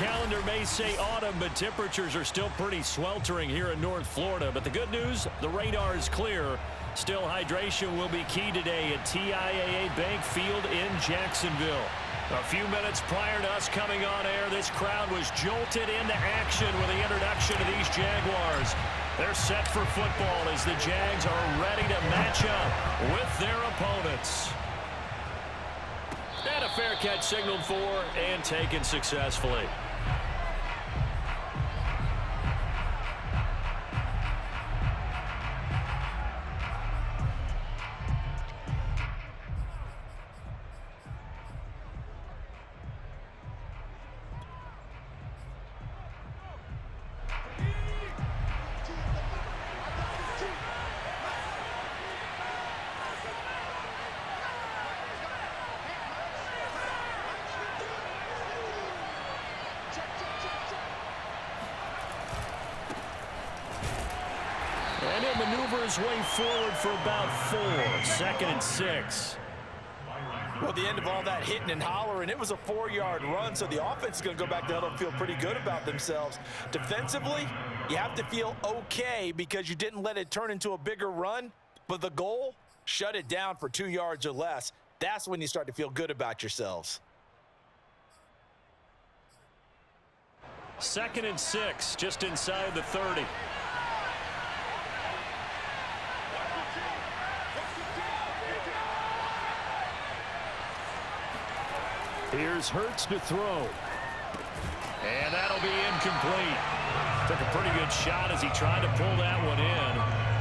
calendar may say autumn, but temperatures are still pretty sweltering here in North Florida. But the good news, the radar is clear. Still, hydration will be key today at TIAA Bank Field in Jacksonville. A few minutes prior to us coming on air, this crowd was jolted into action with the introduction of these Jaguars. They're set for football as the Jags are ready to match up with their opponents. And a fair catch signaled for and taken successfully. And he'll maneuver his way forward for about 4. 2nd and 6. Well, the end of all that hitting and hollering, it was a 4-yard run, so the offense is going to go back to huddle and feel pretty good about themselves. Defensively, you have to feel okay because you didn't let it turn into a bigger run, but the goal, shut it down for 2 yards or less. That's when you start to feel good about yourselves. 2nd and 6, just inside the 30. Here's Hurts to throw. And that'll be incomplete. Took a pretty good shot as he tried to pull that one in.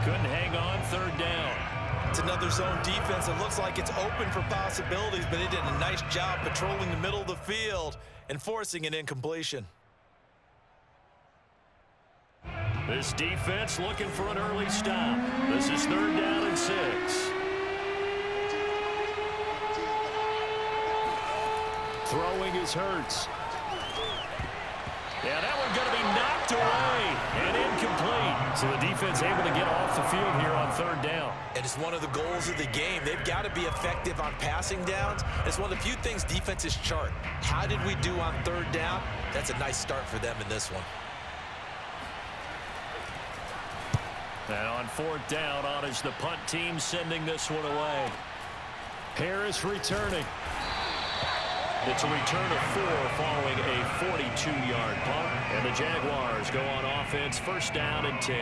Couldn't hang on 3rd down. It's another zone defense. It looks like it's open for possibilities, but they did a nice job patrolling the middle of the field and forcing an incompletion. This defense looking for an early stop. This is 3rd down and 6. Throwing is Hurts. Yeah, that one going to be knocked away and incomplete. So the defense able to get off the field here on 3rd down. And it's one of the goals of the game. They've got to be effective on passing downs. It's one of the few things defenses chart. How did we do on 3rd down? That's a nice start for them in this one. And on 4th down, on is the punt team sending this one away. Harris returning. It's a return of 4 following a 42-yard punt. And the Jaguars go on offense, 1st down and 10.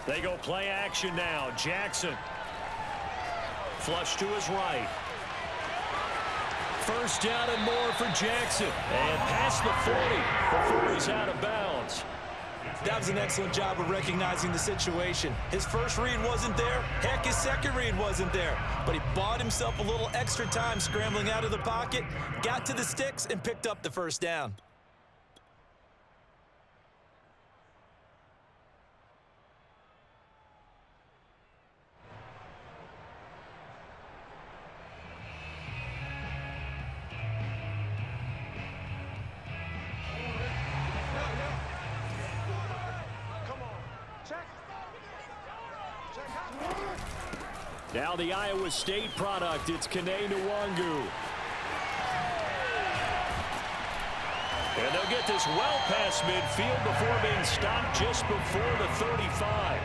They go play action now. Jackson. Flush to his right. 1st down and more for Jackson. And past the 40 before he's out of bounds. That was an excellent job of recognizing the situation. His first read wasn't there. Heck, his second read wasn't there. But he bought himself a little extra time scrambling out of the pocket, got to the sticks, and picked up the 1st down. Now the Iowa State product, it's Kene Nwangu. And they'll get this well past midfield before being stopped just before the 35.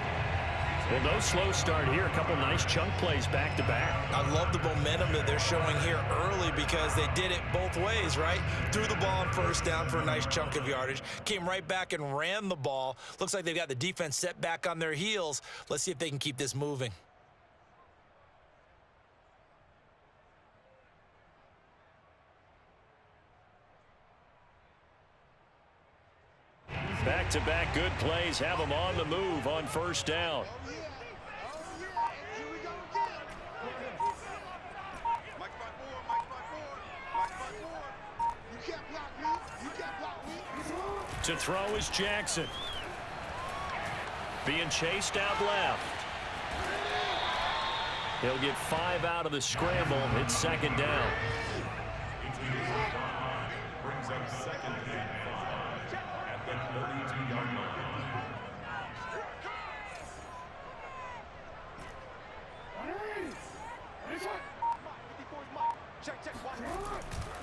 Well, no slow start here. A couple nice chunk plays back-to-back. I love the momentum that they're showing here early because they did it both ways, right? Threw the ball on 1st down for a nice chunk of yardage. Came right back and ran the ball. Looks like they've got the defense set back on their heels. Let's see if they can keep this moving. Back-to-back good plays have them on the move on 1st down. To throw is Jackson. Being chased out left. He'll get 5 out of the scramble. It's second down. Brings up second and 5 at the 32-yard line.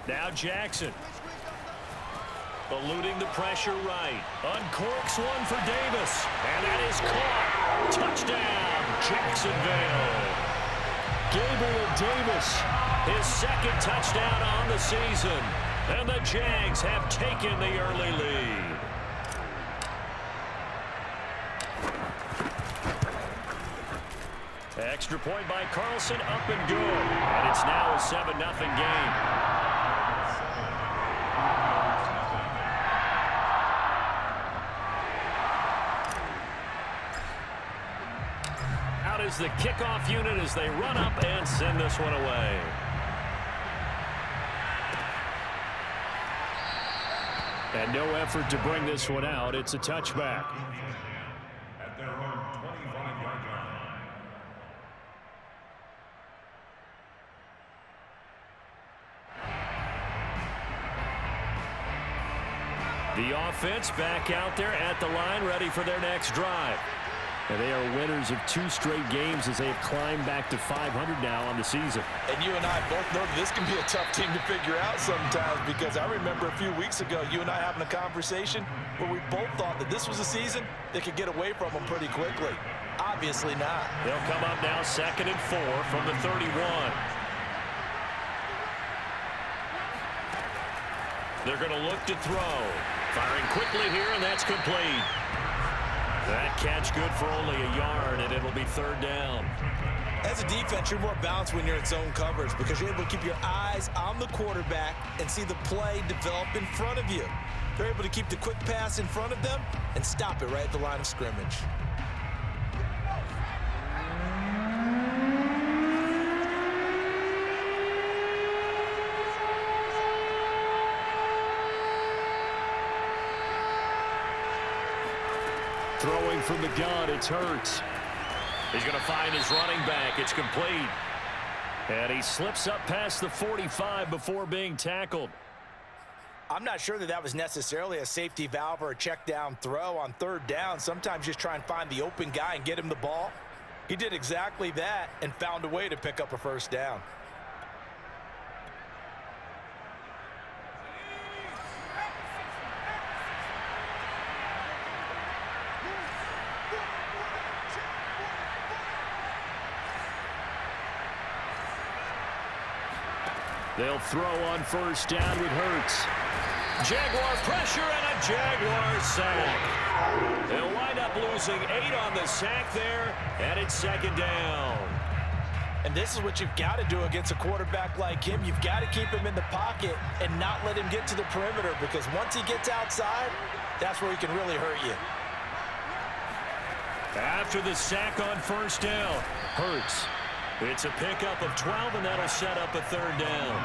Now Jackson. Eluding the pressure right. Uncorks one for Davis. And that is caught. Touchdown, Jacksonville. Gabriel Davis, his second touchdown on the season. And the Jags have taken the early lead. Extra point by Carlson, up and good. And it's now a 7-0 game. Out is the kickoff unit as they run up and send this one away. And no effort to bring this one out. It's a touchback. At their own 25-yard line. The offense back out there at the line, ready for their next drive. And they are winners of 2 straight games as they have climbed back to 500 now on the season. And you and I both know that this can be a tough team to figure out sometimes, because I remember a few weeks ago you and I having a conversation where we both thought that this was a season that could get away from them pretty quickly. Obviously not. They'll come up now 2nd and 4 from the 31. They're going to look to throw. Firing quickly here, and that's complete. That catch good for only a yard, and it'll be 3rd down. As a defense, you're more balanced when you're in zone coverage because you're able to keep your eyes on the quarterback and see the play develop in front of you. They're able to keep the quick pass in front of them and stop it right at the line of scrimmage. Throwing from the gun, it's Hurts. He's going to find his running back. It's complete. And he slips up past the 45 before being tackled. I'm not sure that was necessarily a safety valve or a check down throw on 3rd down. Sometimes just try and find the open guy and get him the ball. He did exactly that and found a way to pick up a 1st down. They'll throw on 1st down with Hurts. Jaguar pressure and a Jaguar sack. They'll wind up losing 8 on the sack there, and it's 2nd down. And this is what you've got to do against a quarterback like him. You've got to keep him in the pocket and not let him get to the perimeter, because once he gets outside, that's where he can really hurt you. After the sack on 1st down, Hurts. It's a pickup of 12, and that'll set up a 3rd down.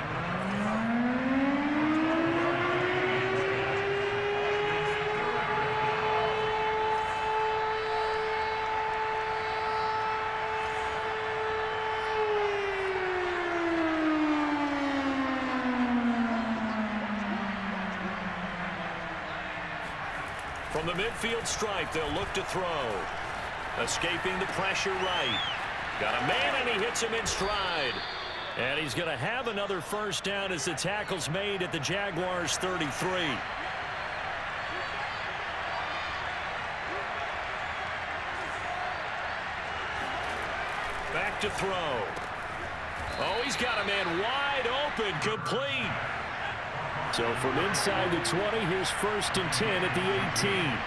From the midfield stripe, they'll look to throw. Escaping the pressure right. Got a man, and he hits him in stride. And he's going to have another 1st down as the tackle's made at the Jaguars' 33. Back to throw. Oh, he's got a man wide open, complete. So from inside the 20, here's 1st and 10 at the 18.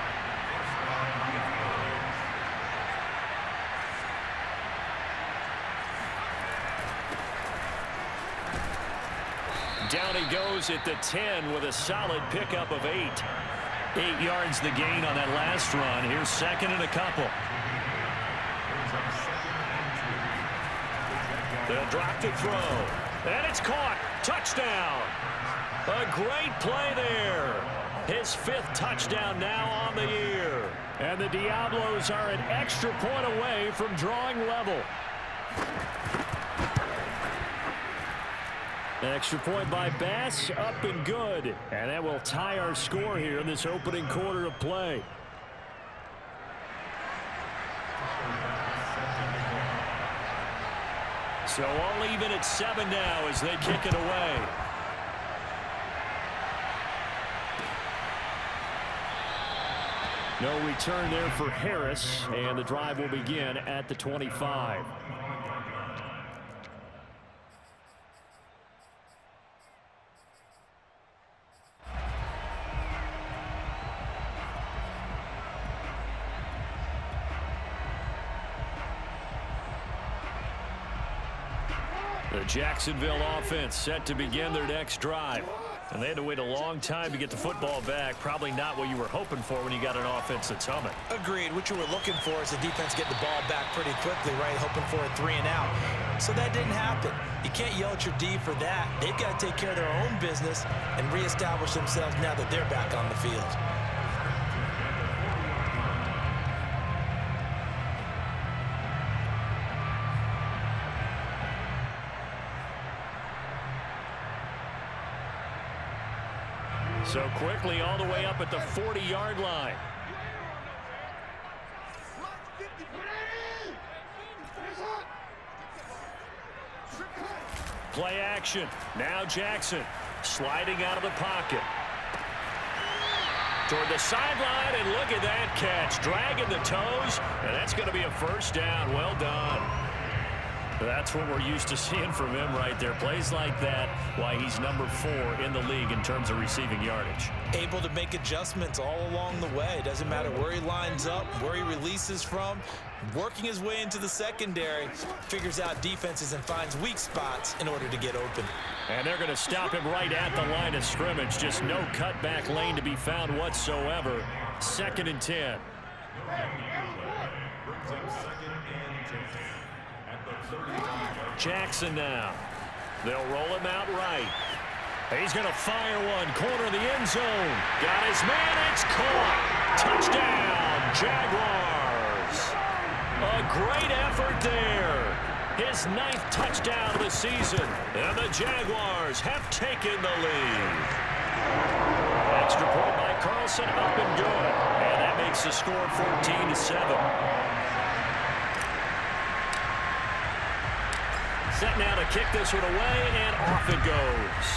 Down he goes at the 10 with a solid pickup of 8. 8 yards the gain on that last run. Here's 2nd and a couple. They'll drop to throw. And it's caught. Touchdown. A great play there. His 5th touchdown now on the year. And the Diablos are an extra point away from drawing level. Extra point by Bass, up and good. And that will tie our score here in this opening quarter of play. So all even at 7 now as they kick it away. No return there for Harris, and the drive will begin at the 25. The Jacksonville offense set to begin their next drive. And they had to wait a long time to get the football back. Probably not what you were hoping for when you got an offense that's humming. Agreed. What you were looking for is the defense get the ball back pretty quickly, right? Hoping for a 3 and out. So that didn't happen. You can't yell at your D for that. They've got to take care of their own business and reestablish themselves now that they're back on the field. So quickly all the way up at the 40-yard line. Play action. Now Jackson sliding out of the pocket. Toward the sideline, and look at that catch. Dragging the toes, and that's going to be a first down. Well done. That's what we're used to seeing from him right there. Plays like that, why he's number 4 in the league in terms of receiving yardage. Able to make adjustments all along the way. Doesn't matter where he lines up, where he releases from. Working his way into the secondary, figures out defenses and finds weak spots in order to get open. And they're going to stop him right at the line of scrimmage. Just no cutback lane to be found whatsoever. 2nd and 10. Jackson now. They'll roll him out right. He's going to fire one. Corner of the end zone. Got his man. It's caught. Touchdown, Jaguars. A great effort there. His 9th touchdown of the season. And the Jaguars have taken the lead. Extra point by Carlson. Up and good. And that makes the score 14-7. Set now to kick this one away, and off it goes.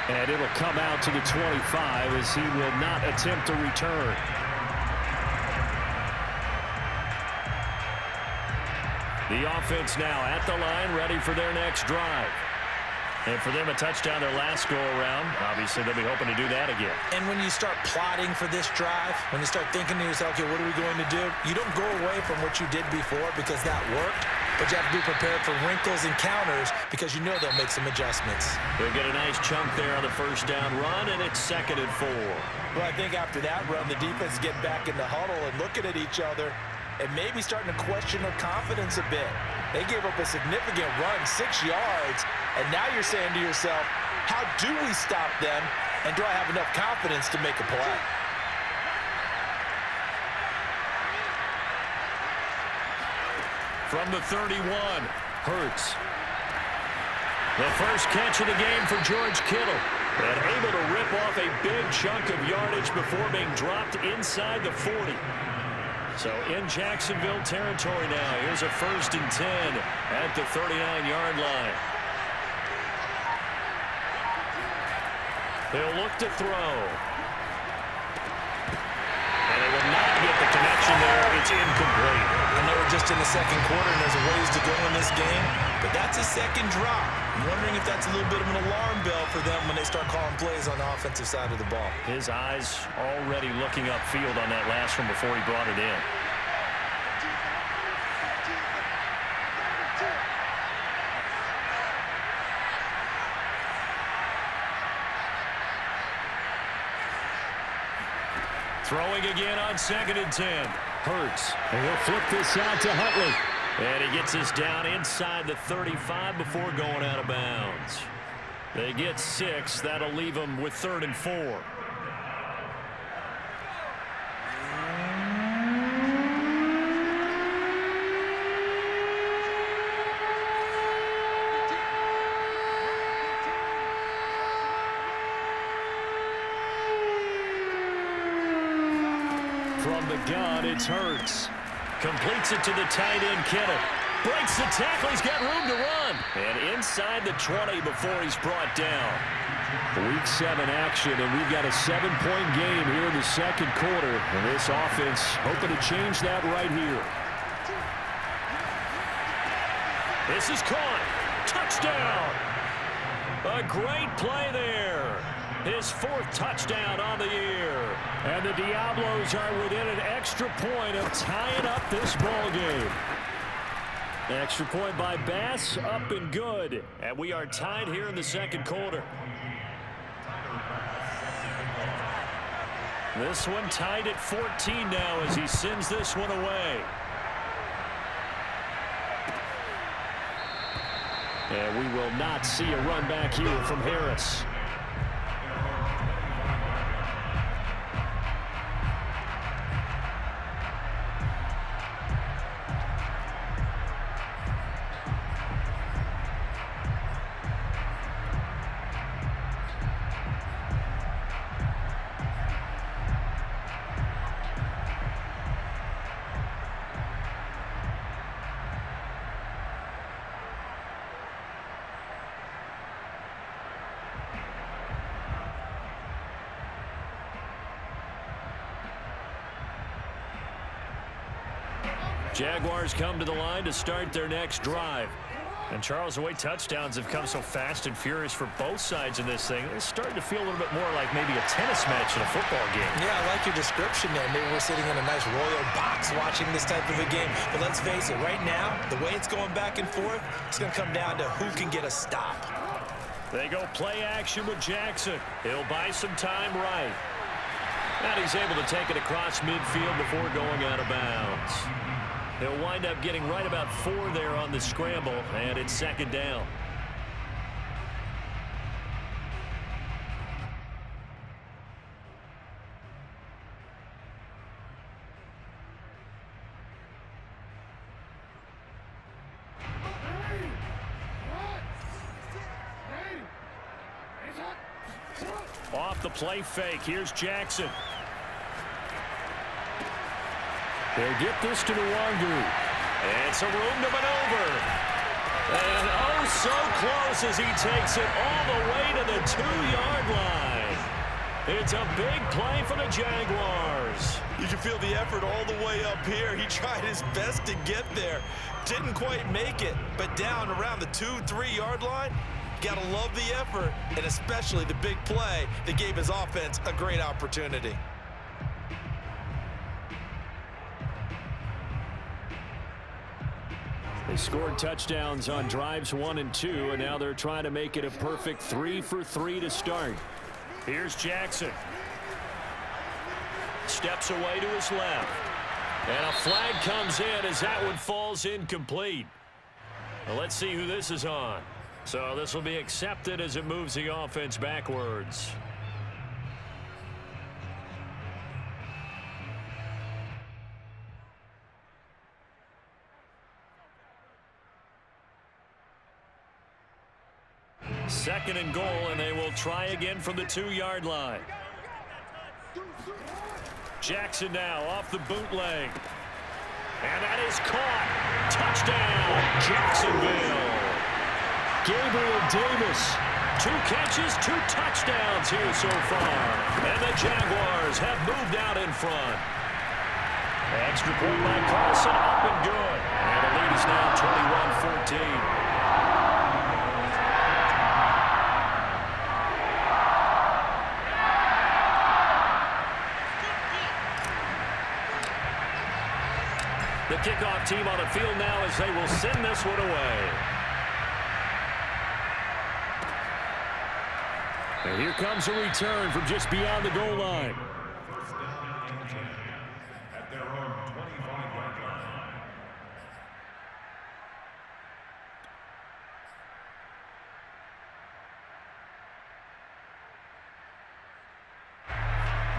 And it'll come out to the 25 as he will not attempt to return. The offense now at the line, ready for their next drive. And for them, a touchdown their last go-around. Obviously, they'll be hoping to do that again. And when you start plotting for this drive, when you start thinking to yourself, okay, what are we going to do? You don't go away from what you did before because that worked, but you have to be prepared for wrinkles and counters because you know they'll make some adjustments. They'll get a nice chunk there on the first down run, and it's 2nd and 4. Well, I think after that run, the defense get back in the huddle and looking at each other and maybe starting to question their confidence a bit. They gave up a significant run, 6 yards, and now you're saying to yourself, how do we stop them, and do I have enough confidence to make a play? From the 31, Hurts. The first catch of the game for George Kittle, and able to rip off a big chunk of yardage before being dropped inside the 40. So in Jacksonville territory now. Here's a 1st and 10 at the 39-yard line. They'll look to throw. And they will not get the connection there. It's incomplete. I know we're just in the 2nd quarter and there's a ways to go in this game, but that's a 2nd drop. I'm wondering if that's a little bit of an alarm bell for them when they start calling plays on the offensive side of the ball. His eyes already looking upfield on that last one before he brought it in. Throwing again on 2nd and 10. Hurts. And he'll flip this out to Huntley. And he gets us down inside the 35 before going out of bounds. They get 6. That'll leave them with 3rd and 4. the gun, it's Hurts. Completes it to the tight end, Kittle. Breaks the tackle. He's got room to run. And inside the 20 before he's brought down. Week 7 action, and we've got a 7-point game here in the second quarter. And this offense hoping to change that right here. This is caught. Touchdown. A great play there. His 4th touchdown on the year. And the Diablos are within an extra point of tying up this ball game. Extra point by Bass, up and good. And we are tied here in the second quarter. This one tied at 14 now as he sends this one away. And we will not see a run back here from Harris. Jaguars come to the line to start their next drive. And Charles, the way touchdowns have come so fast and furious for both sides in this thing, it's starting to feel a little bit more like maybe a tennis match in a football game. Yeah, I like your description there. Maybe we're sitting in a nice royal box watching this type of a game. But let's face it, right now, the way it's going back and forth, it's going to come down to who can get a stop. They go play action with Jackson. He'll buy some time right. And he's able to take it across midfield before going out of bounds. He'll wind up getting right about 4 there on the scramble, and it's second down. Off the play fake, here's Jackson. They'll get this to Nwangu. And some room to maneuver. And oh, so close as he takes it all the way to the 2-yard line. It's a big play for the Jaguars. You can feel the effort all the way up here. He tried his best to get there. Didn't quite make it, but down around the 2-3-yard line, gotta love the effort, and especially the big play that gave his offense a great opportunity. They scored touchdowns on drives 1 and 2, and now they're trying to make it a perfect 3 for 3 to start. Here's Jackson. Steps away to his left. And a flag comes in as that one falls incomplete. Well, let's see who this is on. So this will be accepted as it moves the offense backwards. Second and goal, and they will try again from the 2-yard line. Jackson now off the bootleg. And that is caught. Touchdown, Jacksonville. Gabriel Davis, 2 catches, 2 touchdowns here so far. And the Jaguars have moved out in front. Extra point by Carlson, up and good. And the lead is now 21-14. The kickoff team on the field now as they will send this one away. And here comes a return from just beyond the goal line. First down, at their own 25-yard line.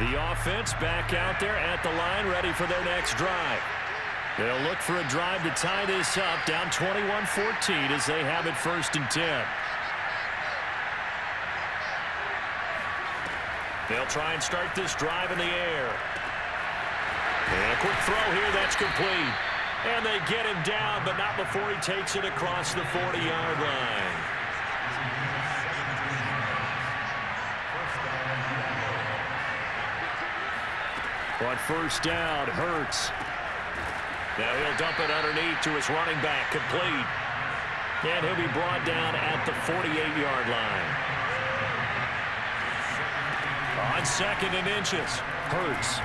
The offense back out there at the line, ready for their next drive. They'll look for a drive to tie this up, down 21-14 as they have it 1st and 10. They'll try and start this drive in the air. And a quick throw here, that's complete. And they get him down, but not before he takes it across the 40-yard line. On first down, Hurts. Now he'll dump it underneath to his running back, complete. And he'll be brought down at the 48-yard line. On second and inches, Hurts.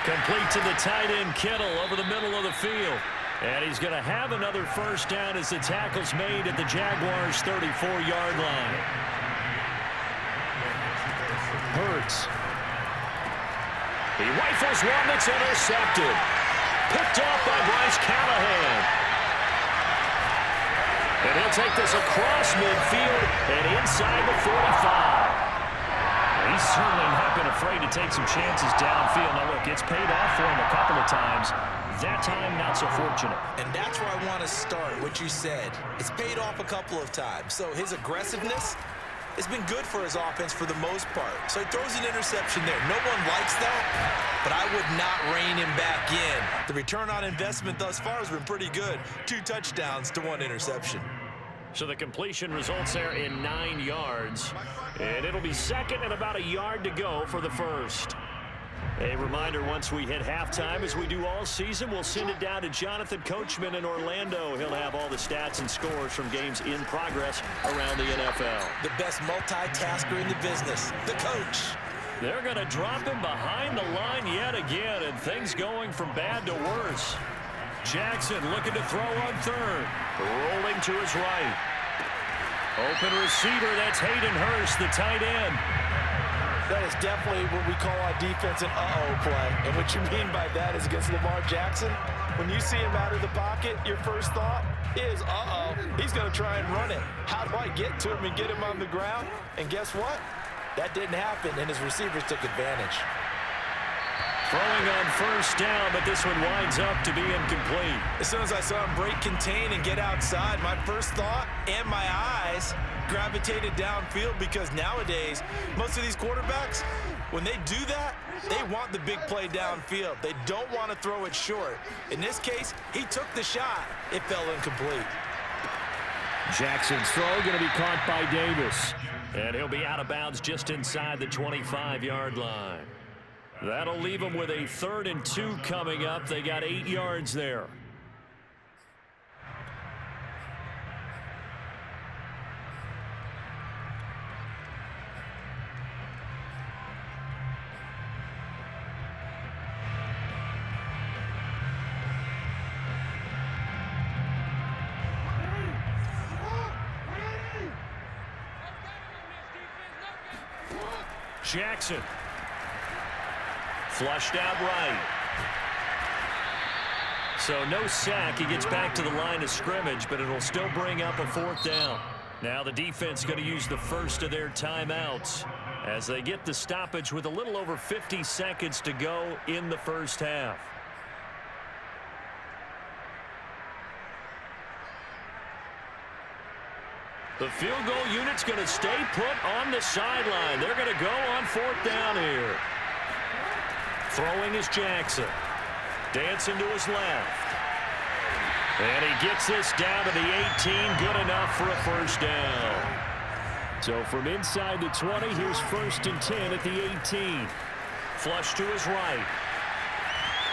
Complete to the tight end, Kittle, over the middle of the field. And he's going to have another first down as the tackle's made at the Jaguars' 34-yard line. Hurts. He rifles one that's intercepted. Picked off by Bryce Callahan. And he'll take this across midfield and inside the 45. He's certainly not been afraid to take some chances downfield. Now, look, it's paid off for him a couple of times. That time, not so fortunate. And that's where I want to start, what you said. It's paid off a couple of times. So his aggressiveness has been good for his offense for the most part. So he throws an interception there. No one likes that, but I would not rein him back in. The return on investment thus far has been pretty good. 2 touchdowns to 1 interception. So the completion results there in 9 yards. And it'll be second and about a yard to go for the first. A reminder, once we hit halftime, as we do all season, we'll send it down to Jonathan Coachman in Orlando. He'll have all the stats and scores from games in progress around the NFL. The best multitasker in the business, the coach. They're going to drop him behind the line yet again, and things going from bad to worse. Jackson looking to throw on third. Rolling to his right. Open receiver, that's Hayden Hurst, the tight end. That is definitely what we call on defense an uh-oh play. And what you mean by that is against Lamar Jackson, when you see him out of the pocket, your first thought is, uh-oh, he's going to try and run it. How do I get to him and get him on the ground? And guess what? That didn't happen, and his receivers took advantage. Throwing on first down, but this one winds up to be incomplete. As soon as I saw him break contain and get outside, my first thought and my eyes gravitated downfield, because nowadays, most of these quarterbacks, when they do that, they want the big play downfield. They don't want to throw it short. In this case, he took the shot. It fell incomplete. Jackson's throw going to be caught by Davis. And he'll be out of bounds just inside the 25-yard line. That'll leave them with a 3rd and 2 coming up. They got 8 yards there. Jackson. Flushed out right. So no sack. He gets back to the line of scrimmage, but it'll still bring up a 4th down. Now the defense going to use the first of their timeouts as they get the stoppage with a little over 50 seconds to go in the first half. The field goal unit's going to stay put on the sideline. They're going to go on 4th down here. Throwing is Jackson. Dancing to his left. And he gets this down to the 18. Good enough for a first down. So from inside the 20, here's 1st and 10 at the 18. Flush to his right.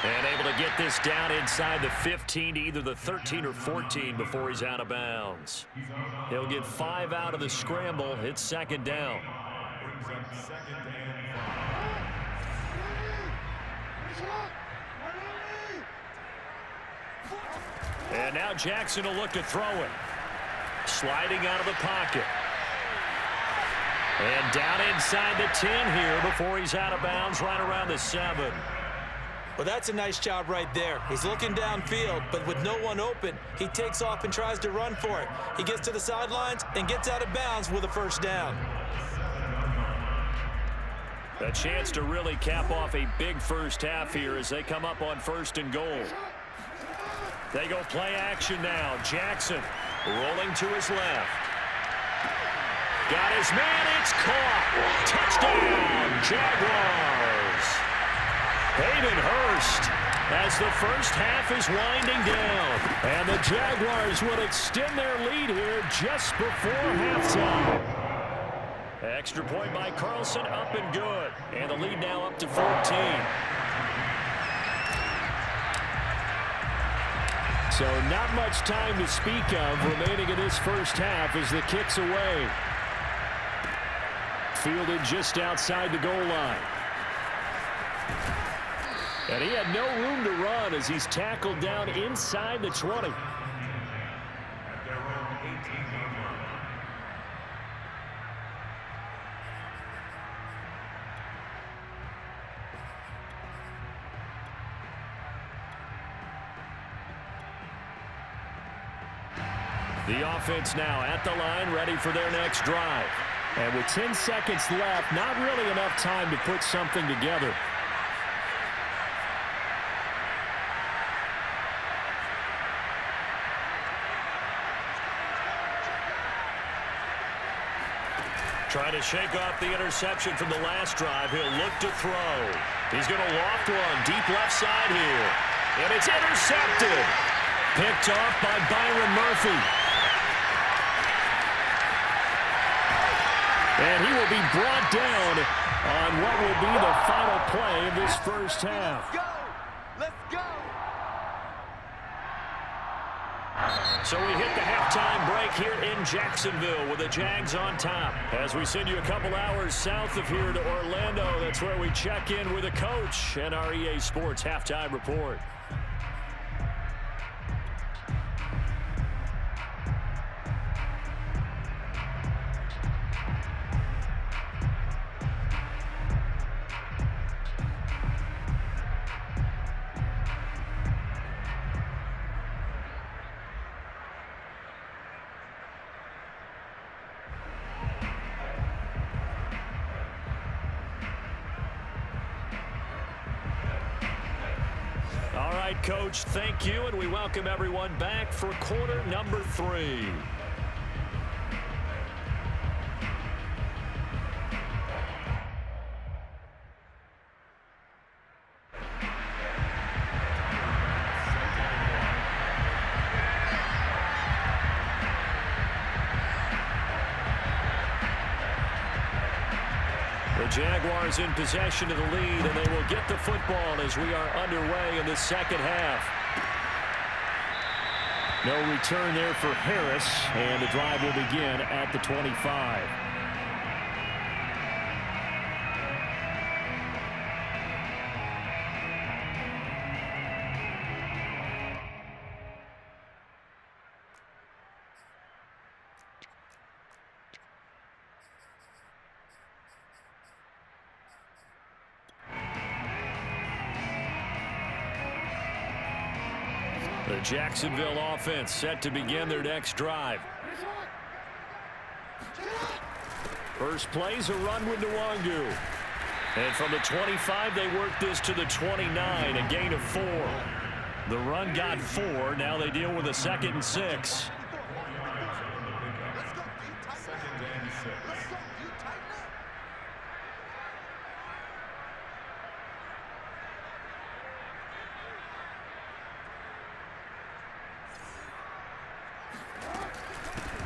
And able to get this down inside the 15 to either the 13 or 14 before he's out of bounds. He'll get 5 out of the scramble. It's 2nd down. And now Jackson will look to throw it. Sliding out of the pocket. And down inside the 10 here before he's out of bounds, right around the 7. Well, that's a nice job right there. He's looking downfield, but with no one open, he takes off and tries to run for it. He gets to the sidelines and gets out of bounds with a first down. A chance to really cap off a big first half here as they come up on 1st and goal. They go play action now. Jackson rolling to his left. Got his man. It's caught. Touchdown, Jaguars. Hayden Hurst as the first half is winding down. And the Jaguars will extend their lead here just before halftime. Extra point by Carlson, up and good. And the lead now up to 14. So not much time to speak of remaining in this first half as the kick's away. Fielded just outside the goal line. And he had no room to run as he's tackled down inside the 20. At their own 18-yard line. The offense now at the line, ready for their next drive. And with 10 seconds left, not really enough time to put something together. Trying to shake off the interception from the last drive. He'll look to throw. He's going to loft one deep left side here. And it's intercepted. Picked off by Byron Murphy. And he will be brought down on what will be the final play of this first half. Let's go! Let's go! So we hit the halftime break here in Jacksonville with the Jags on top. As we send you a couple hours south of here to Orlando, that's where we check in with the coach and our EA Sports halftime report. All right, Coach, thank you, and we welcome everyone back for quarter number 3. The Jaguars in possession of the lead, and they will get the football as we are underway in the second half. No return there for Harris, and the drive will begin at the 25. The Jacksonville offense set to begin their next drive. First play's a run with Nwangu. And from the 25, they work this to the 29, a gain of 4. The run got 4. Now they deal with a 2nd and 6. Second and 6.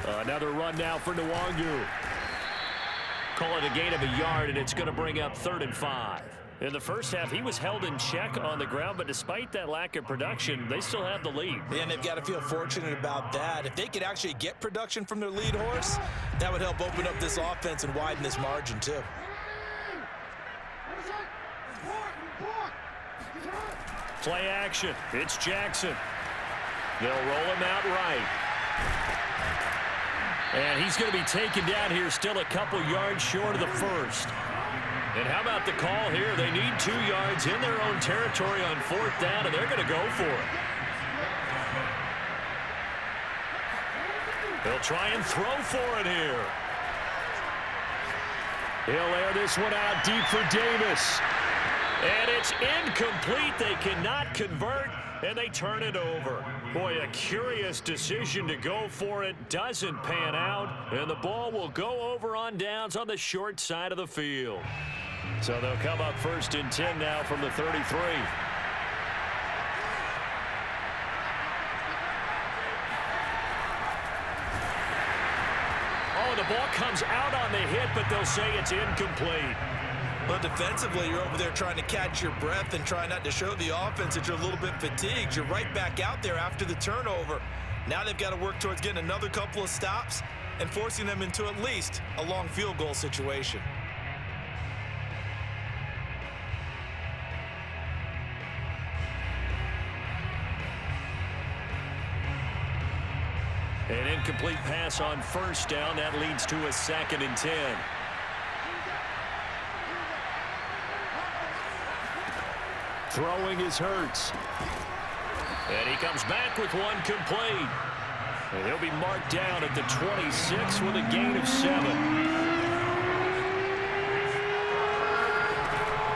Another run now for Nwangu. Call it a gain of a yard, and it's going to bring up 3rd and 5. In the first half, he was held in check on the ground, but despite that lack of production, they still have the lead. And they've got to feel fortunate about that. If they could actually get production from their lead horse, that would help open up this offense and widen this margin, too. Play action. It's Jackson. They'll roll him out right. And he's going to be taken down here still a couple yards short of the first. And how about the call here? They need 2 yards in their own territory on 4th down, and they're going to go for it. They'll try and throw for it here. He'll air this one out deep for Davis. And it's incomplete. They cannot convert, and they turn it over. Boy, a curious decision to go for it. Doesn't pan out, and the ball will go over on downs on the short side of the field. So they'll come up 1st and 10 now from the 33. Oh, the ball comes out on the hit, but they'll say it's incomplete. Well, defensively, you're over there trying to catch your breath and try not to show the offense that you're a little bit fatigued. You're right back out there after the turnover. Now they've got to work towards getting another couple of stops and forcing them into at least a long field goal situation. An incomplete pass on 1st down. That leads to a 2nd and 10. Throwing is Hurts. And he comes back with one complete. And he'll be marked down at the 26 with a gain of 7.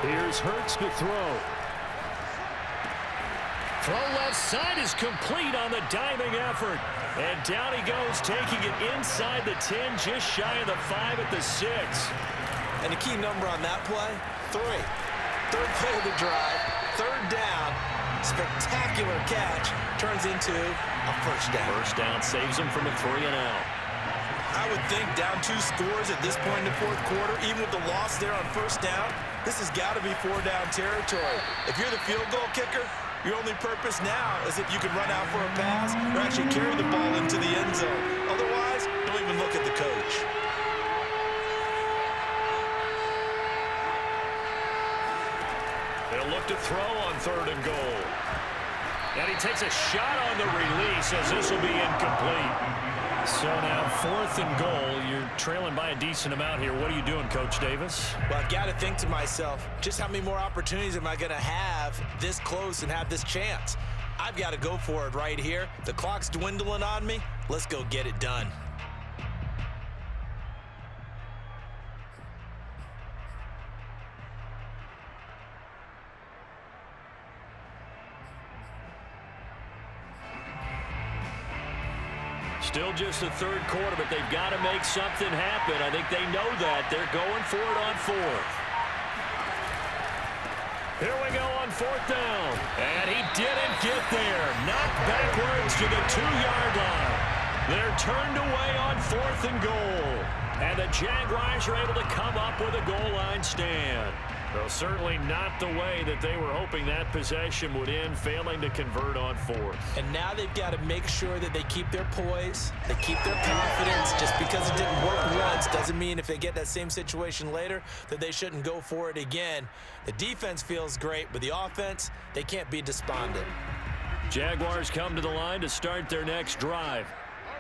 Here's Hurts to throw. Throw left side is complete on the diving effort. And down he goes, taking it inside the 10, just shy of the 5 at the 6. And the key number on that play, 3. 3rd play of the drive, 3rd down, spectacular catch, turns into a 1st down. 1st down saves him from a 3-and-out. I would think down 2 scores at this point in the 4th quarter, even with the loss there on 1st down, this has got to be 4-down territory. If you're the field goal kicker, your only purpose now is if you can run out for a pass or actually carry the ball into the end zone. Otherwise, don't even look at the coach. They'll look to throw on 3rd and goal. And he takes a shot on the release as this will be incomplete. So now 4th and goal. You're trailing by a decent amount here. What are you doing, Coach Davis? Well, I've got to think to myself, just how many more opportunities am I going to have this close and have this chance? I've got to go for it right here. The clock's dwindling on me. Let's go get it done. Still just the 3rd quarter, but they've got to make something happen. I think they know that. They're going for it on 4th. Here we go on 4th down. And he didn't get there. Knocked backwards to the 2-yard line. They're turned away on 4th and goal. And the Jaguars are able to come up with a goal line stand. Well, certainly not the way that they were hoping that possession would end, failing to convert on 4th. And now they've got to make sure that they keep their poise, they keep their confidence. Just because it didn't work once doesn't mean if they get that same situation later that they shouldn't go for it again. The defense feels great, but the offense, they can't be despondent. Jaguars come to the line to start their next drive.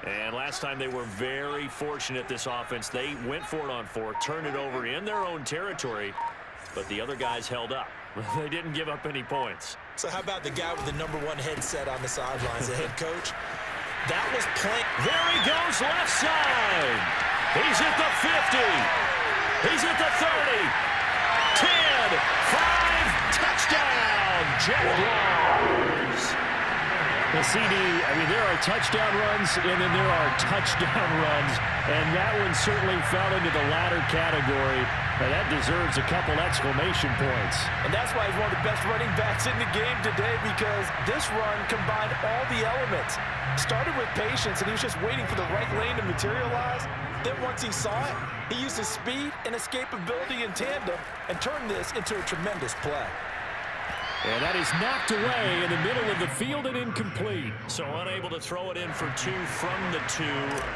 And last time they were very fortunate, this offense. They went for it on 4th, turned it over in their own territory, but the other guys held up. They didn't give up any points. So how about the guy with the #1 headset on the sidelines, the head coach? That was playing. There he goes, left side. He's at the 50. He's at the 30. 10, 5, touchdown, Jaguars. The CD, I mean, there are touchdown runs, and then there are touchdown runs, and that one certainly fell into the latter category, and that deserves a couple exclamation points. And that's why he's one of the best running backs in the game today, because this run combined all the elements. Started with patience, and he was just waiting for the right lane to materialize. Then once he saw it, he used his speed and escapability in tandem and turned this into a tremendous play. And that is knocked away in the middle of the field and incomplete. So unable to throw it in for 2 from the 2.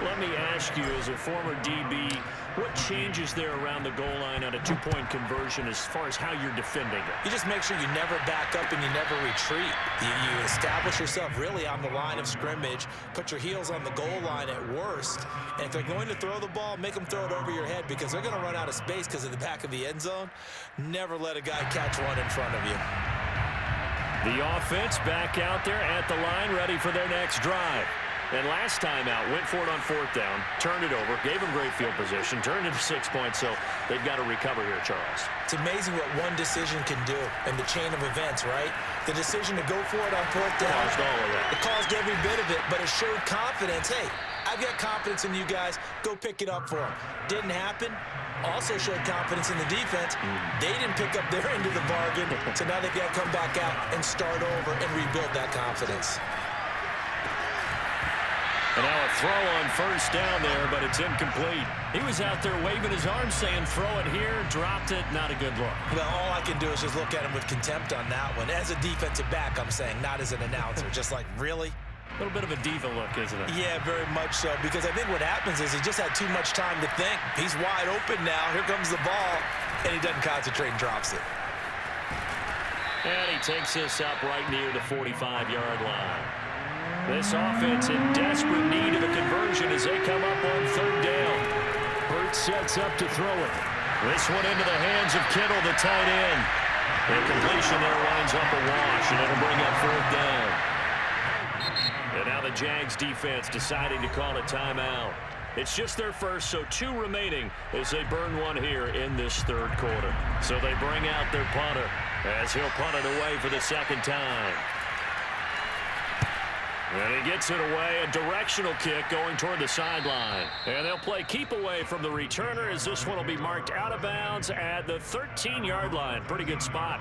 Let me ask you, as a former DB, what changes there around the goal line on a 2-point conversion as far as how you're defending it? You just make sure you never back up and you never retreat. You establish yourself really on the line of scrimmage, put your heels on the goal line at worst, and if they're going to throw the ball, make them throw it over your head because they're going to run out of space because of the back of the end zone. Never let a guy catch one in front of you. The offense back out there at the line, ready for their next drive. And last time out, went for it on 4th down, turned it over, gave them great field position, turned it to 6 points, so they've got to recover here, Charles. It's amazing what one decision can do in the chain of events, right? The decision to go for it on 4th down, Caused all of that. it caused every bit of it, but it showed confidence. Hey, I've got confidence in you guys. Go pick it up for them. Didn't happen. Also showed confidence in the defense. They didn't pick up their end of the bargain, so now they've got to come back out and start over and rebuild that confidence. And now a throw on first down there, but it's incomplete. He was out there waving his arms saying, throw it here, dropped it, not a good look. Well, all I can do is just look at him with contempt on that one. As a defensive back, I'm saying, not as an announcer. Just like, really? A little bit of a diva look, isn't it? Yeah, very much so, because I think what happens is he just had too much time to think. He's wide open now. Here comes the ball, and he doesn't concentrate and drops it. And he takes this up right near the 45-yard line. This offense in desperate need of a conversion as they come up on third down. Hurts sets up to throw it. This one into the hands of Kittle, the tight end. The completion there winds up a wash, and it'll bring up fourth down. And now the Jags defense deciding to call a timeout. It's just their first, so 2 remaining as they burn one here in this third quarter. So they bring out their punter as he'll punt it away for the second time. And he gets it away, a directional kick going toward the sideline. And they'll play keep away from the returner as this one will be marked out of bounds at the 13-yard line. Pretty good spot.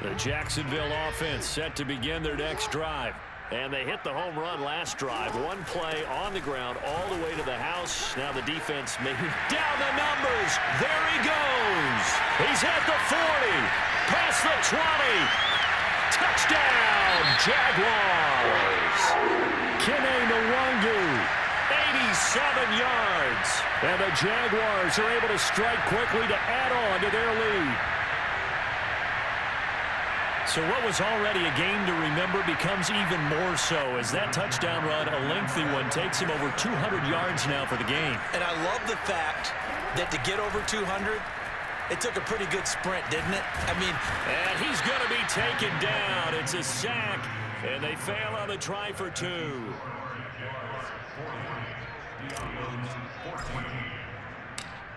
The Jacksonville offense set to begin their next drive. And they hit the home run last drive. One play on the ground all the way to the house. Now the defense maybe down the numbers. There he goes. He's at the 40. Past the 20. Touchdown, Jaguars. Kene Nwangu, 87 yards. And the Jaguars are able to strike quickly to add on to their lead. So what was already a game to remember becomes even more so as that touchdown run, a lengthy one, takes him over 200 yards now for the game. And I love the fact that to get over 200, it took a pretty good sprint, didn't it? I mean, and he's going to be taken down. It's a sack, and they fail on the try for 2.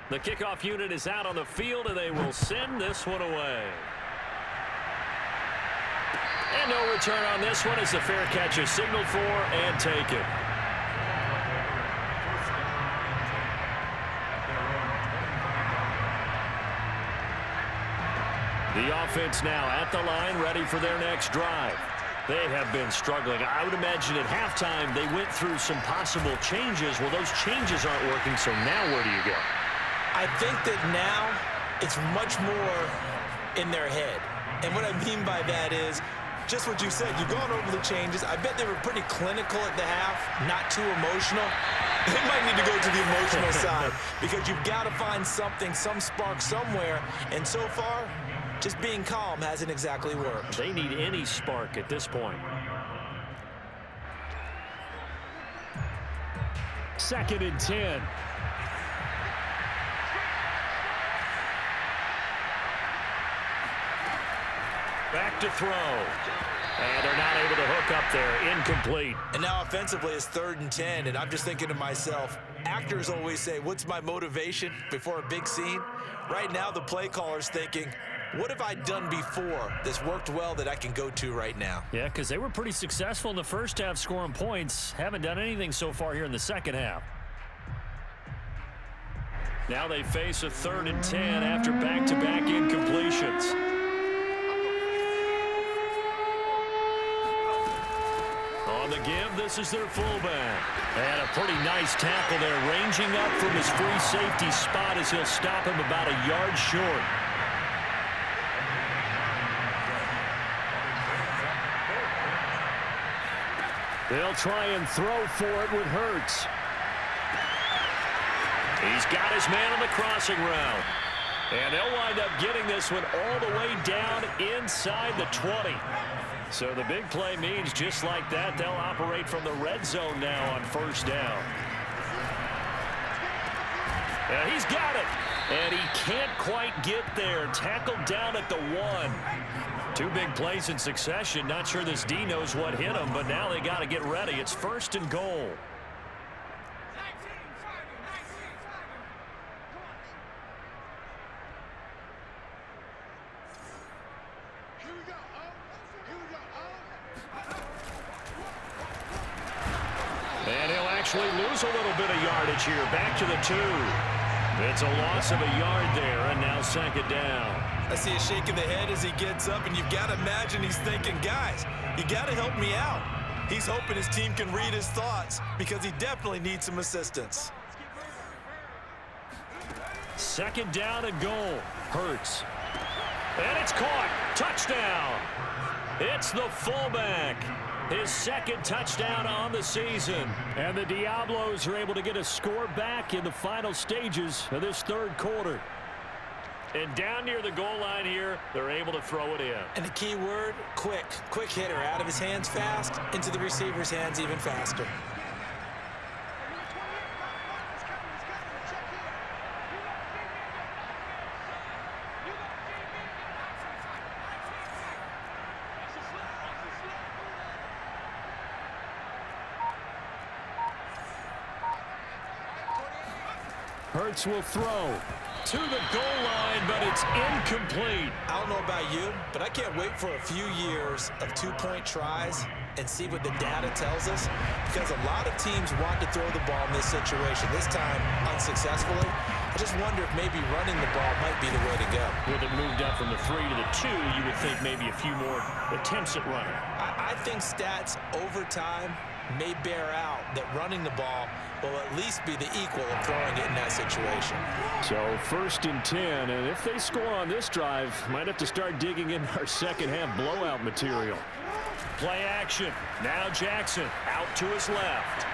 The kickoff unit is out on the field, and they will send this one away. And no return on this one as the fair catch is signaled for and taken. The offense now at the line, ready for their next drive. They have been struggling. I would imagine at halftime they went through some possible changes. Well, those changes aren't working, so now where do you go? I think that now it's much more in their head. And what I mean by that is, just what you said, you've gone over the changes. I bet they were pretty clinical at the half, not too emotional. They might need to go to the emotional side because you've got to find something, some spark somewhere. And so far, just being calm hasn't exactly worked. They need any spark at this point. Second and 10. Back to throw. And they're not able to hook up there. Incomplete. And now offensively it's 3rd and 10, and I'm just thinking to myself, actors always say, what's my motivation before a big scene? Right now the play caller's thinking, what have I done before that's worked well that I can go to right now? Yeah, because they were pretty successful in the first half scoring points. Haven't done anything so far here in the second half. Now they face a 3rd and 10 after back-to-back incompletions. On the give, this is their fullback. And a pretty nice tackle there, ranging up from his free safety spot as he'll stop him about a yard short. They'll try and throw for it with Hurts. He's got his man on the crossing route. And they'll wind up getting this one all the way down inside the 20. So the big play means just like that, they'll operate from the red zone now on first down. And he's got it. And he can't quite get there. Tackled down at the 1. 2 big plays in succession. Not sure this D knows what hit him, but now they got to get ready. It's 1st and goal. And he'll actually lose a little bit of yardage here. Back to the 2. It's a loss of a yard there, and now second down. I see a shake of the head as he gets up, and you've got to imagine he's thinking, guys, you got to help me out. He's hoping his team can read his thoughts because he definitely needs some assistance. Second down and goal. Hurts. And it's caught. Touchdown. It's the fullback. His second touchdown on the season. And the Diablos are able to get a score back in the final stages of this third quarter. And down near the goal line here, they're able to throw it in. And the key word, quick. Quick hitter. Out of his hands fast, into the receiver's hands even faster. Hurts will throw to the goal line, but it's incomplete. I don't know about you, but I can't wait for a few years of two-point tries and see what the data tells us, because a lot of teams want to throw the ball in this situation, this time unsuccessfully. I just wonder if maybe running the ball might be the way to go. With it moved up from the 3 to the 2, you would think maybe a few more attempts at running. I think stats over time may bear out that running the ball will at least be the equal of throwing it in that situation. So 1st and 10, and if they score on this drive, might have to start digging in our second half blowout material. Play action. Now Jackson out to his left.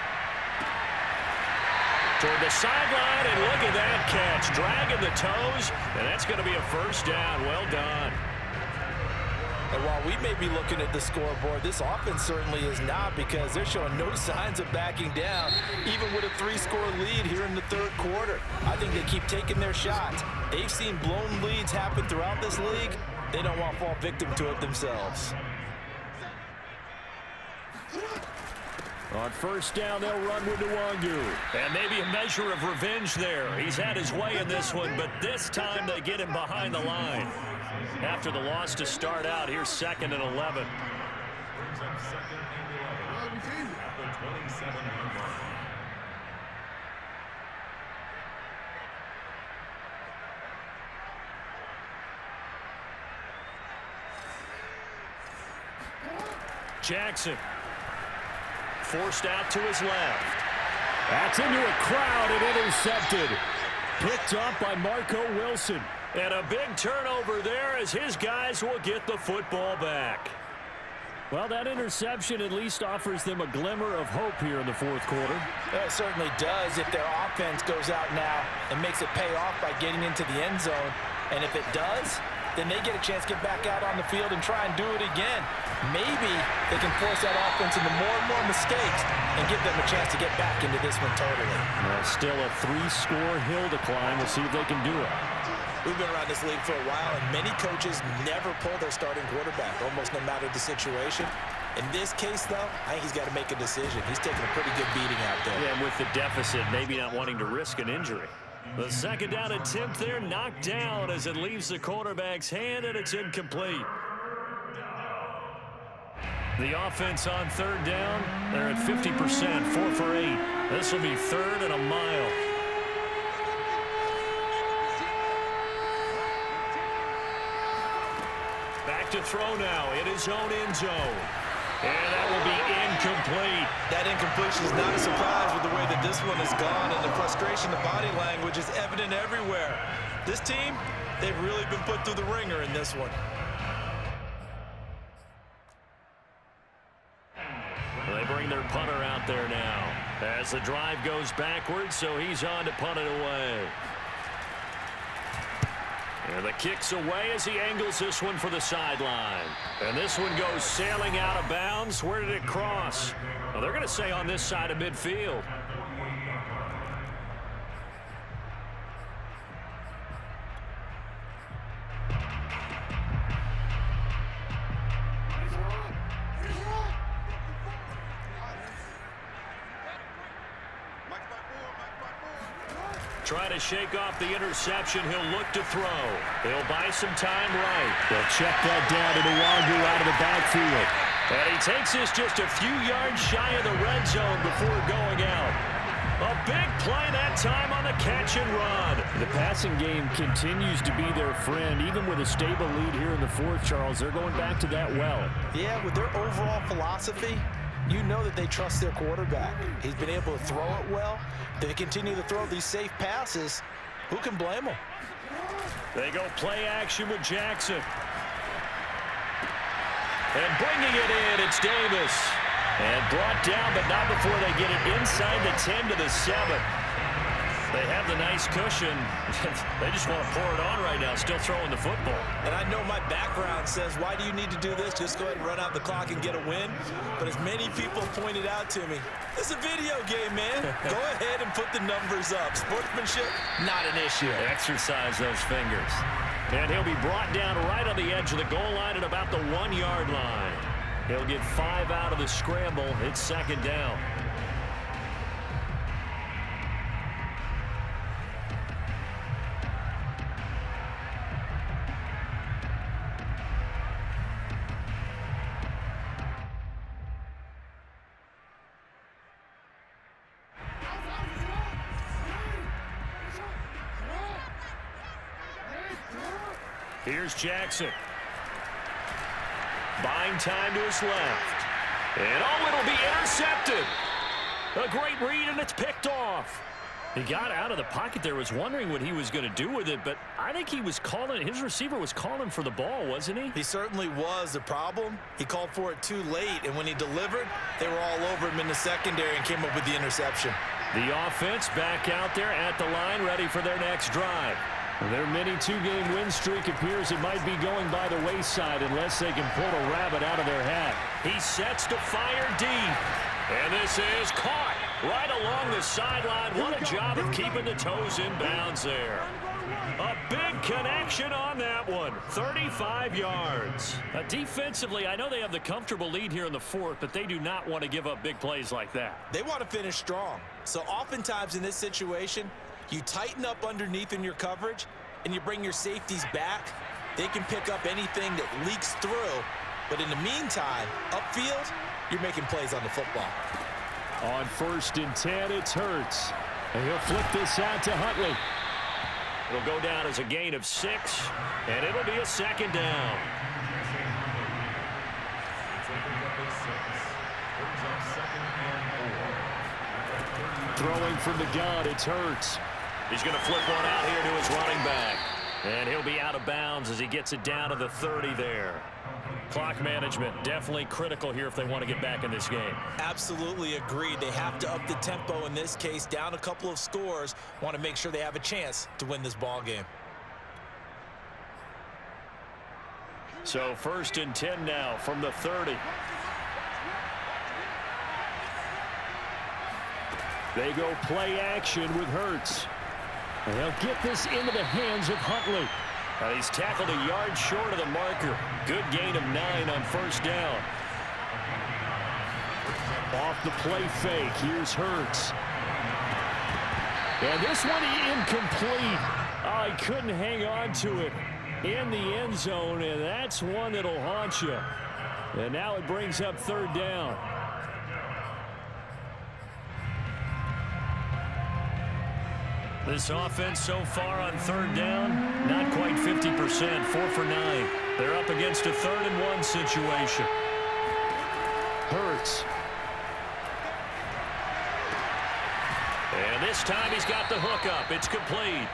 Toward the sideline, and look at that catch. Dragging the toes, and that's going to be a first down. Well done. And while we may be looking at the scoreboard, this offense certainly is not, because they're showing no signs of backing down, even with a 3-score lead here in the third quarter. I think they keep taking their shots. They've seen blown leads happen throughout this league. They don't want to fall victim to it themselves. On first down, they'll run with Nwangu. And maybe a measure of revenge there. He's had his way in this one, but this time they get him behind the line. After the loss to start out, here's 2nd and 11. Brings up 2nd and 11 at the 27-yard line. Jackson forced out to his left. That's into a crowd and intercepted. Picked up by Marco Wilson. And a big turnover there as his guys will get the football back. Well, that interception at least offers them a glimmer of hope here in the fourth quarter. It certainly does if their offense goes out now and makes it pay off by getting into the end zone. And if it does, then they get a chance to get back out on the field and try and do it again. Maybe they can force that offense into more and more mistakes and give them a chance to get back into this one totally. Well, still a 3-score hill to climb. We'll see if they can do it. We've been around this league for a while, and many coaches never pull their starting quarterback, almost no matter the situation. In this case, though, I think he's got to make a decision. He's taking a pretty good beating out there. Yeah, and with the deficit, maybe not wanting to risk an injury. The second down attempt there knocked down as it leaves the quarterback's hand, and it's incomplete. The offense on third down, they're at 50%, 4 for 8. This will be 3rd and a mile. Back to throw now in his own end zone. And that will be incomplete. That incompletion is not a surprise with the way that this one has gone, and the frustration, the body language is evident everywhere. This team, they've really been put through the ringer in this one. They bring their punter out there now as the drive goes backwards, so he's on to punt it away. And the kick's away as he angles this one for the sideline. And this one goes sailing out of bounds. Where did it cross? Well, they're going to say on this side of midfield. Trying to shake off the interception. He'll look to throw. He'll buy some time right. They'll check that down to Nwangu out of the backfield. And he takes this just a few yards shy of the red zone before going out. A big play that time on the catch and run. The passing game continues to be their friend. Even with a stable lead here in the fourth, Charles, they're going back to that well. Yeah, with their overall philosophy, you know that they trust their quarterback. He's been able to throw it well. They continue to throw these safe passes. Who can blame them? They go play action with Jackson. And bringing it in, it's Davis. And brought down, but not before they get it inside the 10 to the 7. They have the nice cushion. They just want to pour it on right now, still throwing the football. And I know my background says, why do you need to do this? Just go ahead and run out the clock and get a win. But as many people pointed out to me, it's a video game, man. Go ahead and put the numbers up. Sportsmanship, not an issue. Exercise those fingers. And he'll be brought down right on the edge of the goal line at about the 1-yard line. He'll get 5 out of the scramble. It's second down. Here's Jackson. Buying time to his left. And oh, it'll be intercepted. A great read, and it's picked off. He got out of the pocket there, was wondering what he was going to do with it, but I think he was calling, his receiver was calling for the ball, wasn't he? He certainly was. The problem, he called for it too late, and when he delivered, they were all over him in the secondary and came up with the interception. The offense back out there at the line, ready for their next drive. Their mini two-game win streak appears it might be going by the wayside unless they can pull a rabbit out of their hat. He sets to fire deep. And this is caught right along the sideline. What a job of keeping the toes in bounds there. A big connection on that one. 35 yards. Defensively, I know they have the comfortable lead here in the fourth, but they do not want to give up big plays like that. They want to finish strong. So oftentimes in this situation, you tighten up underneath in your coverage, and you bring your safeties back. They can pick up anything that leaks through. But in the meantime, upfield, you're making plays on the football. On 1st and 10, it's Hurts. And he'll flip this out to Huntley. It'll go down as a gain of 6, and it'll be a second down. Throwing from the gun, it's Hurts. He's going to flip one out here to his running back. And he'll be out of bounds as he gets it down to the 30 there. Clock management definitely critical here if they want to get back in this game. Absolutely agreed. They have to up the tempo in this case, down a couple of scores. Want to make sure they have a chance to win this ball game. So 1st and 10 now from the 30. They go play action with Hurts. And they'll get this into the hands of Huntley. And he's tackled a yard short of the marker. Good gain of 9 on 1st down. Off the play fake, here's Hurts. And this one incomplete. Oh, he couldn't hang on to it in the end zone, and that's one that'll haunt you. And now it brings up 3rd down. This offense so far on 3rd down, not quite 50%, 4 for 9. They're up against a 3rd and 1 situation. Hurts. And this time he's got the hook up. It's complete.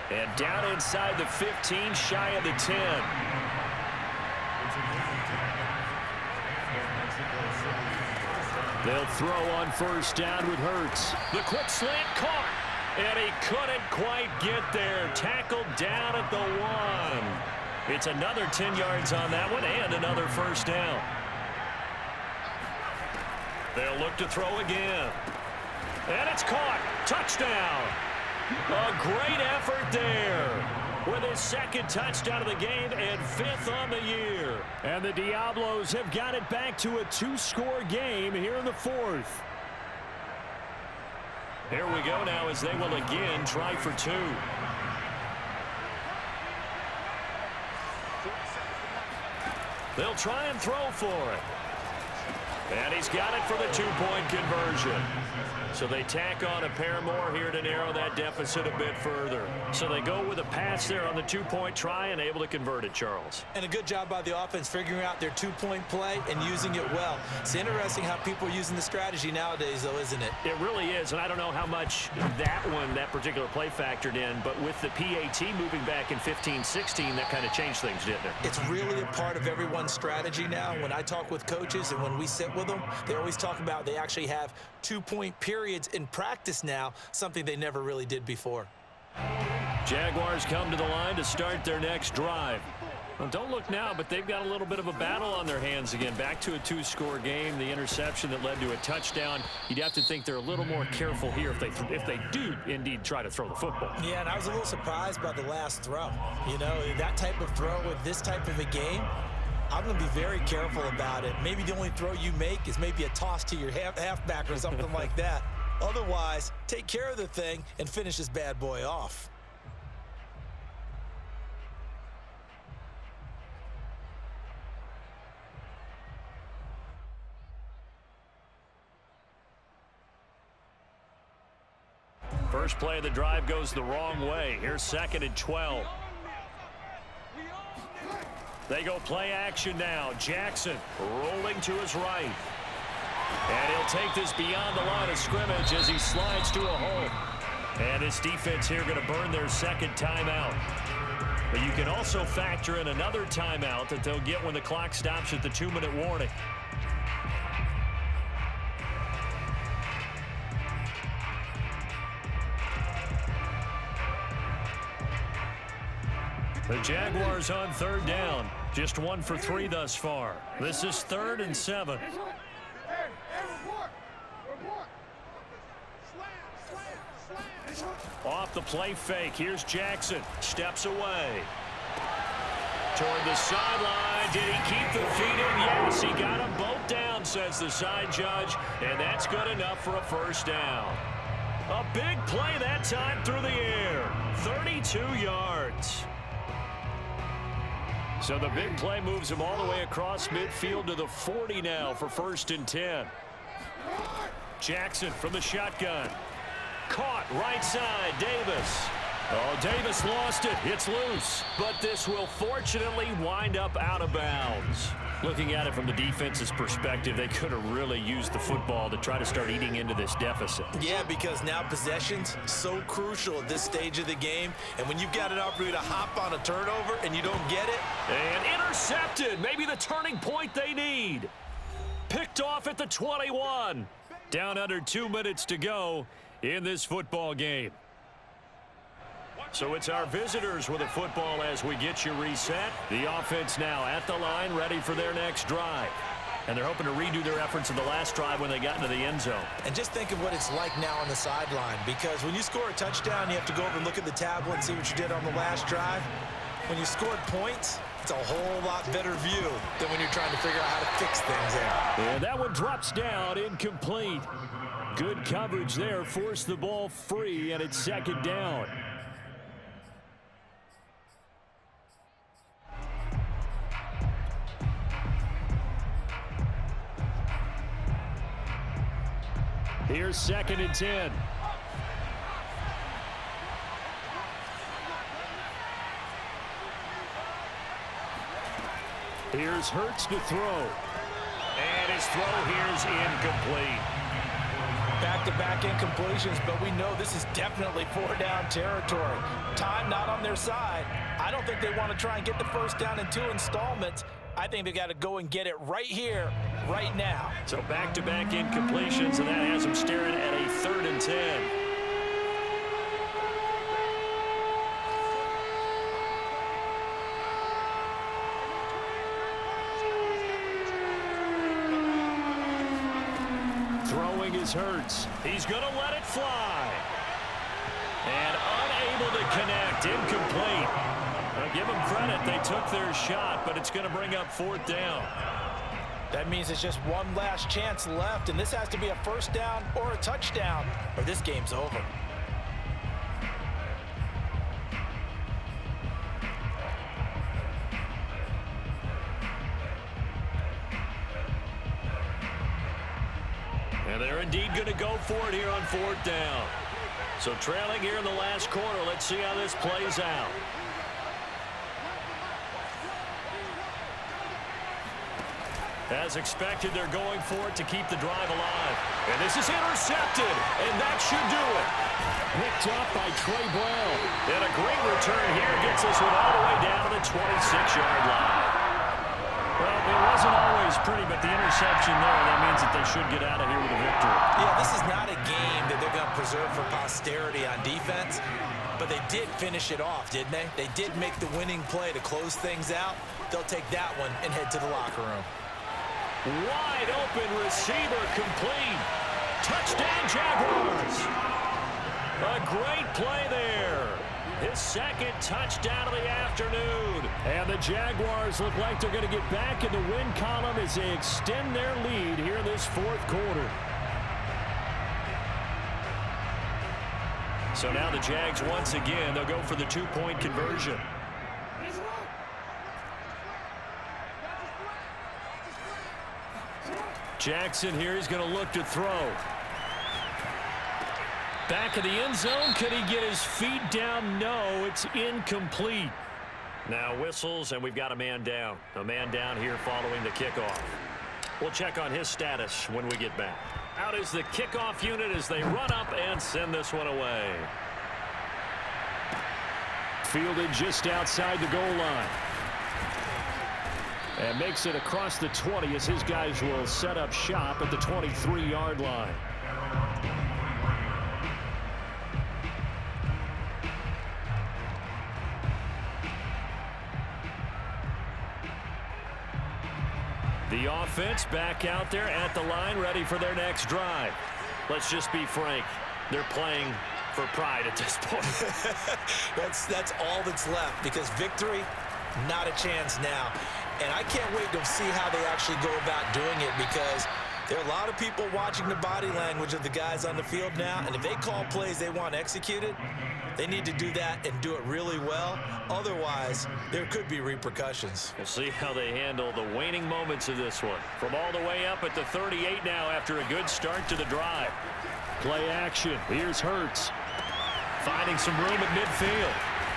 And down inside the 15, shy of the 10. They'll throw on 1st down with Hurts. The quick slant caught. And he couldn't quite get there. Tackled down at the 1. It's another 10 yards on that one and another 1st down. They'll look to throw again. And it's caught. Touchdown. A great effort there. With his 2nd touchdown of the game and 5th on the year. And the Diablos have got it back to a 2-score game here in the 4th. Here we go now as they will again try for 2. They'll try and throw for it. And he's got it for the two-point conversion. So they tack on a pair more here to narrow that deficit a bit further. So they go with a pass there on the two-point try and able to convert it, Charles. And a good job by the offense figuring out their two-point play and using it well. It's interesting how people are using the strategy nowadays, though, isn't it? It really is, and I don't know how much that particular play factored in, but with the PAT moving back in 15-16, that kind of changed things, didn't it? It's really a part of everyone's strategy now. When I talk with coaches and when we sit with them, they always talk about they actually have two-point periods in practice now, something they never really did before. Jaguars come to the line to start their next drive. Well, don't look now, but they've got a little bit of a battle on their hands again. Back to a two-score game. The interception that led to a touchdown. You'd have to think they're a little more careful here if they do indeed try to throw the football. Yeah, and I was a little surprised by the last throw. You know, that type of throw with this type of a game, I'm going to be very careful about it. Maybe the only throw you make is maybe a toss to your halfback or something like that. Otherwise, take care of the thing and finish this bad boy off. First play of the drive goes the wrong way. Here's 2nd and 12. They go play action now. Jackson rolling to his right. And he'll take this beyond the line of scrimmage as he slides to a hole. And his defense here going to burn their second timeout. But you can also factor in another timeout that they'll get when the clock stops at the 2-minute warning. The Jaguars on 3rd down. Just 1 for 3 thus far. This is 3rd and 7. Off the play fake. Here's Jackson. Steps away. Toward the sideline. Did he keep the feet in? Yes, he got them both down, says the side judge. And that's good enough for a first down. A big play that time through the air. 32 yards. So the big play moves him all the way across midfield to the 40 now for 1st and 10. Jackson from the shotgun. Caught right side, Davis. Oh, Davis lost it. It's loose. But this will fortunately wind up out of bounds. Looking at it from the defense's perspective, they could have really used the football to try to start eating into this deficit. Yeah, because now possession's so crucial at this stage of the game. And when you've got an opportunity to hop on a turnover and you don't get it. And intercepted. Maybe the turning point they need. Picked off at the 21. Down under 2 minutes to go in this football game. So it's our visitors with a football as we get you reset. The offense now at the line, ready for their next drive. And they're hoping to redo their efforts in the last drive when they got into the end zone. And just think of what it's like now on the sideline, because when you score a touchdown, you have to go over and look at the tablet and see what you did on the last drive. When you scored points, it's a whole lot better view than when you're trying to figure out how to fix things there. And that one drops down, incomplete. Good coverage there, forced the ball free, and it's 2nd down. Here's 2nd and 10. Here's Hurts to throw. And his throw here's incomplete. Back-to-back incompletions, but we know this is definitely 4-down territory. Time not on their side. I don't think they want to try and get the first down in 2 installments. I think they got to go and get it right here, right now. So back-to-back incompletions, and that has them staring at a 3rd and 10. Throwing is Hurts. He's going to let it fly. And unable to connect, incomplete. I'll give them credit. They took their shot, but it's going to bring up 4th down. That means it's just one last chance left, and this has to be a first down or a touchdown, or this game's over. And they're indeed going to go for it here on 4th down. So trailing here in the last quarter. Let's see how this plays out. As expected, they're going for it to keep the drive alive. And this is intercepted, and that should do it. Picked up by Trey Brown. And a great return here gets this one all the way down to the 26-yard line. Well, it wasn't always pretty, but the interception there, that means that they should get out of here with a victory. Yeah, this is not a game that they're going to preserve for posterity on defense, but they did finish it off, didn't they? They did make the winning play to close things out. They'll take that one and head to the locker room. Wide open receiver complete. Touchdown, Jaguars. A great play there. His second touchdown of the afternoon. And the Jaguars look like they're going to get back in the win column as they extend their lead here in this 4th quarter. So now the Jags once again, they'll go for the 2-point conversion. Jackson here is going to look to throw. Back of the end zone. Could he get his feet down? No, it's incomplete. Now whistles, and we've got a man down. A man down here following the kickoff. We'll check on his status when we get back. Out is the kickoff unit as they run up and send this one away. Fielded just outside the goal line. And makes it across the 20 as his guys will set up shop at the 23-yard line. The offense back out there at the line, ready for their next drive. Let's just be frank. They're playing for pride at this point. That's all that's left, because victory, not a chance now. And I can't wait to see how they actually go about doing it, because there are a lot of people watching the body language of the guys on the field now, and if they call plays they want executed, they need to do that and do it really well. Otherwise, there could be repercussions. We'll see how they handle the waning moments of this one. From all the way up at the 38 now after a good start to the drive. Play action. Here's Hurts. Finding some room at midfield.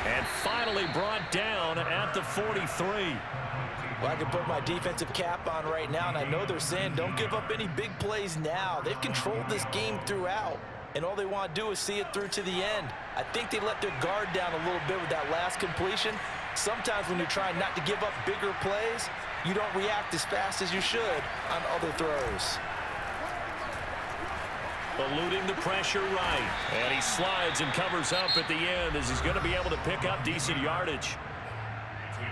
And finally brought down at the 43. Well, I can put my defensive cap on right now, and I know they're saying don't give up any big plays now. They've controlled this game throughout, and all they want to do is see it through to the end. I think they let their guard down a little bit with that last completion. Sometimes when you're trying not to give up bigger plays, you don't react as fast as you should on other throws. Eluding the pressure right. And he slides and covers up at the end as he's going to be able to pick up decent yardage.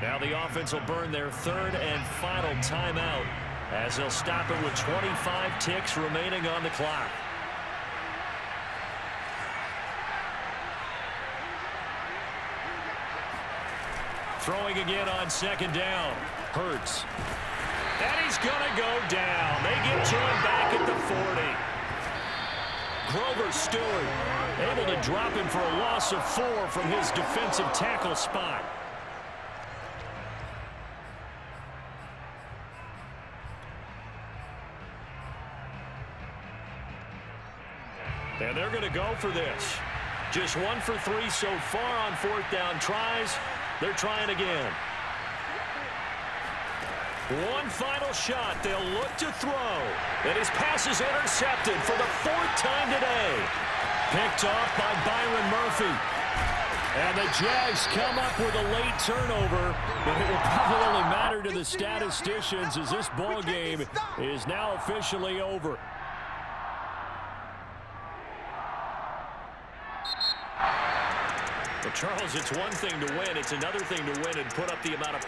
Now the offense will burn their 3rd and final timeout as they'll stop it with 25 ticks remaining on the clock. Throwing again on 2nd down. Hurts. And he's going to go down. They get to him back at the 40. Grover Stewart able to drop him for a loss of 4 from his defensive tackle spot. And they're going to go for this. Just 1 for 3 so far on 4th down tries. They're trying again. One final shot. They'll look to throw. And his pass is intercepted for the 4th time today. Picked off by Byron Murphy. And the Jags come up with a late turnover, but it will probably only matter to the statisticians as this ball game is now officially over. Well, Charles, it's one thing to win. It's another thing to win and put up the amount of